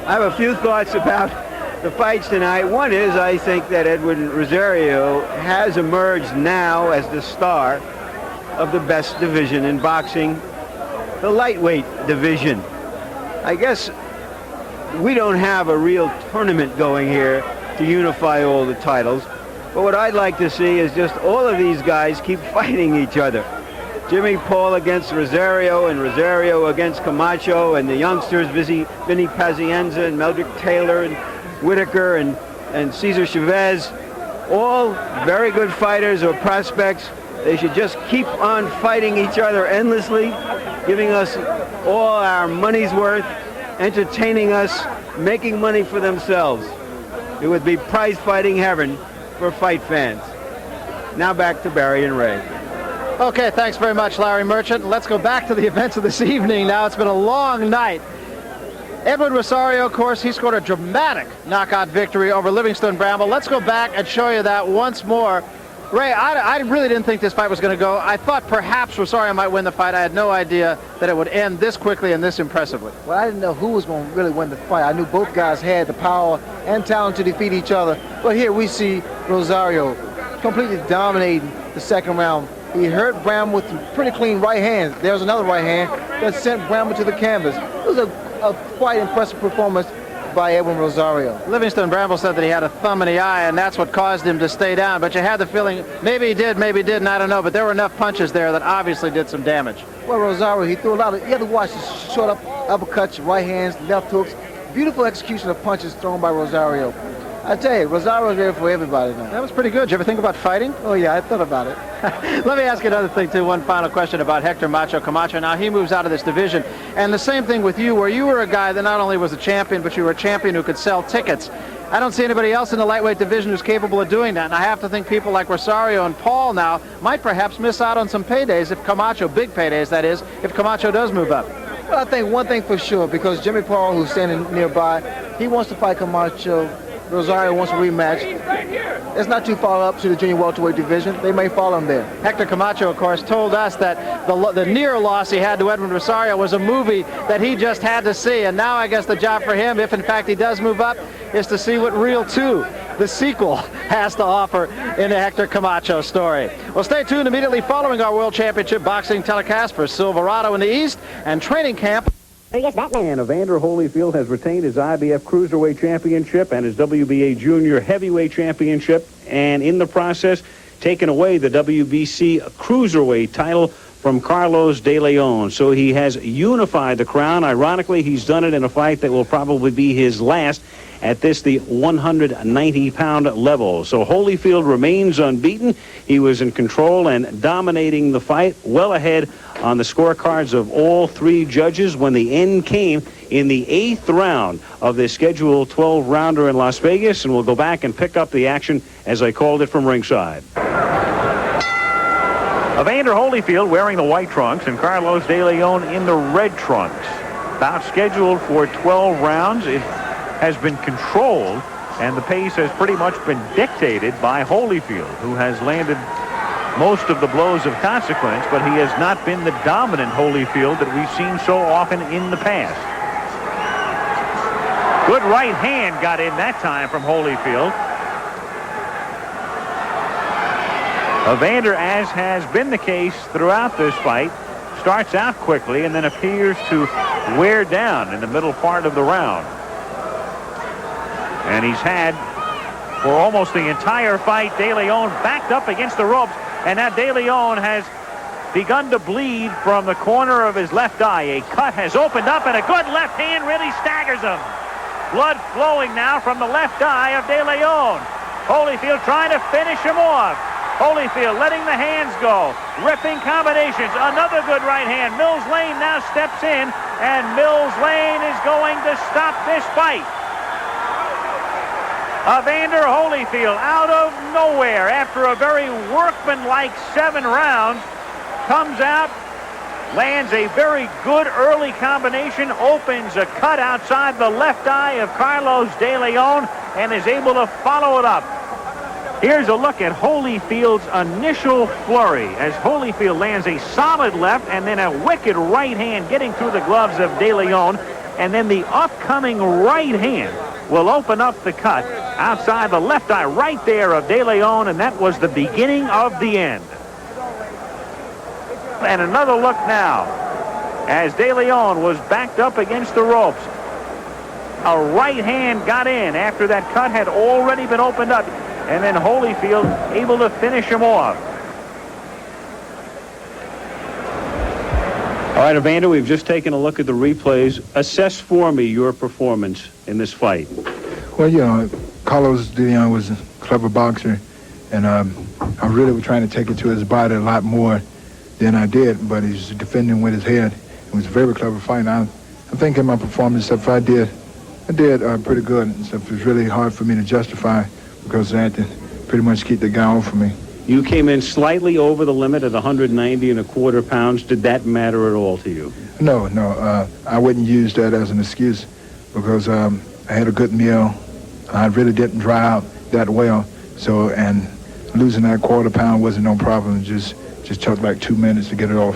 I have a few thoughts about the fights tonight. One is I think that Edwin Rosario has emerged now as the star of the best division in boxing, the lightweight division. I guess we don't have a real tournament going here to unify all the titles, but what I'd like to see is just all of these guys keep fighting each other. Jimmy Paul against Rosario, and Rosario against Camacho, and the youngsters, Vinny Pazienza and Meldrick Taylor and Whitaker and Cesar Chavez, all very good fighters or prospects. They should just keep on fighting each other endlessly, giving us all our money's worth, entertaining us, making money for themselves. It would be prize fighting heaven for fight fans. Now back to Barry and Ray. Okay, thanks very much, Larry Merchant. Let's go back to the events of this evening now. It's been a long night. Edwin Rosario, of course, he scored a dramatic knockout victory over Livingston Bramble. Let's go back and show you that once more. Ray, I really didn't think this fight was going to go. I thought perhaps Rosario might win the fight. I had no idea that it would end this quickly and this impressively. Well, I didn't know who was going to really win the fight. I knew both guys had the power and talent to defeat each other. But here we see Rosario completely dominating the second round. He hurt Bramble with pretty clean right hands. There's another right hand that sent Bramble to the canvas. It was a quite impressive performance by Edwin Rosario. Livingston Bramble said that he had a thumb in the eye, and that's what caused him to stay down. But you had the feeling maybe he did, maybe he didn't, I don't know. But there were enough punches there that obviously did some damage. Well, Rosario, he threw a lot of, you have to watch his short uppercuts, right hands, left hooks. Beautiful execution of punches thrown by Rosario. I tell you, Rosario's ready for everybody now. That was pretty good. Did you ever think about fighting? Oh, yeah, I thought about it. Let me ask you another thing, too. One final question about Hector Macho Camacho. Now, he moves out of this division. And the same thing with you, where you were a guy that not only was a champion, but you were a champion who could sell tickets. I don't see anybody else in the lightweight division who's capable of doing that. And I have to think people like Rosario and Paul now might perhaps miss out on some paydays if Camacho, big paydays that is, if Camacho does move up. Well, I think one thing for sure, because Jimmy Paul, who's standing nearby, he wants to fight Camacho. Rosario wants a rematch. It's not too far up to the junior welterweight division. They may follow him there. Hector Camacho, of course, told us that the near loss he had to Edwin Rosario was a movie that he just had to see. And now I guess the job for him, if in fact he does move up, is to see what Reel 2, the sequel, has to offer in the Hector Camacho story. Well, stay tuned immediately following our World Championship Boxing telecast for Silverado in the East and training camp. And Evander Holyfield has retained his IBF Cruiserweight Championship and his WBA Junior Heavyweight Championship, and in the process taken away the WBC Cruiserweight title from Carlos De Leon. So he has unified the crown. Ironically, he's done it in a fight that will probably be his last at the 190-pound level. So Holyfield remains unbeaten. He was in control and dominating the fight, well ahead on the scorecards of all three judges when the end came in the 8th round of this scheduled 12-rounder in Las Vegas. And we'll go back and pick up the action as I called it from ringside. Evander Holyfield wearing the white trunks and Carlos De Leon in the red trunks. Bout scheduled for 12 rounds. It has been controlled, and the pace has pretty much been dictated by Holyfield, who has landed most of the blows of consequence, but he has not been the dominant Holyfield that we've seen so often in the past. Good right hand got in that time from Holyfield. Evander, as has been the case throughout this fight, starts out quickly and then appears to wear down in the middle part of the round. And he's had, for almost the entire fight, De Leon backed up against the ropes. And now De Leon has begun to bleed from the corner of his left eye. A cut has opened up, and a good left hand really staggers him. Blood flowing now from the left eye of De Leon. Holyfield trying to finish him off. Holyfield letting the hands go. Ripping combinations. Another good right hand. Mills Lane now steps in, and Mills Lane is going to stop this fight. Evander Holyfield, out of nowhere, after a very workmanlike 7 rounds, comes out, lands a very good early combination, opens a cut outside the left eye of Carlos De Leon, and is able to follow it up. Here's a look at Holyfield's initial flurry, as Holyfield lands a solid left and then a wicked right hand getting through the gloves of De Leon. and then the upcoming right hand will open up the cut outside the left eye right there of De Leon, and that was the beginning of the end. And another look now as De Leon was backed up against the ropes. A right hand got in after that cut had already been opened up, and then Holyfield able to finish him off. All right, Evander, we've just taken a look at the replays. Assess for me your performance in this fight. Well, you know, Carlos De Leon was a clever boxer, and I really was trying to take it to his body a lot more than I did, but he's defending with his head. It was a very clever fight. I think in my performance, if I did pretty good. And stuff. It was really hard for me to justify because I had to pretty much keep the guy off of me. You came in slightly over the limit at 190.25 pounds. Did that matter at all to you? No. I wouldn't use that as an excuse because I had a good meal. I really didn't dry out that well. So, and losing that quarter pound wasn't no problem. It just took like 2 minutes to get it off.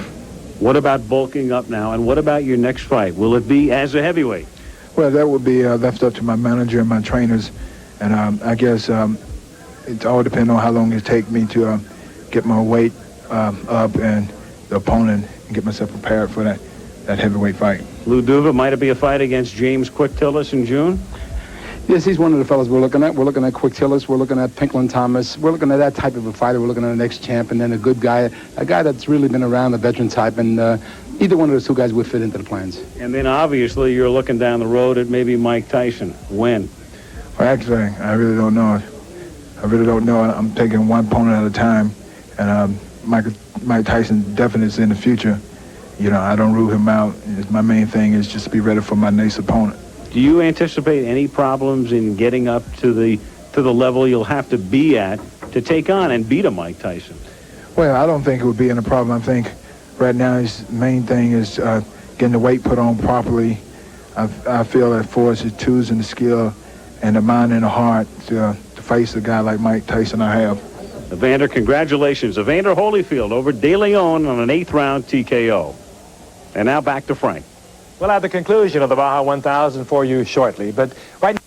What about bulking up now? And what about your next fight? Will it be as a heavyweight? Well, that would be left up to my manager and my trainers. And I guess it all depends on how long it takes me to get my weight up and the opponent and get myself prepared for that heavyweight fight. Lou Duva, might it be a fight against James Quick Tillis in June? Yes, he's one of the fellas we're looking at. We're looking at Quick Tillis. We're looking at Pinklin Thomas. We're looking at that type of a fighter. We're looking at the next champ, and then a good guy, a guy that's really been around, a veteran type, and either one of those two guys would fit into the plans. And then obviously you're looking down the road at maybe Mike Tyson. When? Well, actually, I really don't know. I'm taking one opponent at a time, and Mike Tyson definitely is in the future. You know, I don't rule him out. My main thing is just to be ready for my next opponent. Do you anticipate any problems in getting up to the level you'll have to be at to take on and beat a Mike Tyson? Well, I don't think it would be any problem. I think right now his main thing is getting the weight put on properly. I feel that for us, it's twos and the skill and the mind and the heart to face a guy like Mike Tyson I have. Evander, congratulations. Evander Holyfield over De Leon on an 8th round TKO. And now back to Frank. We'll have the conclusion of the Baja 1000 for you shortly, but right now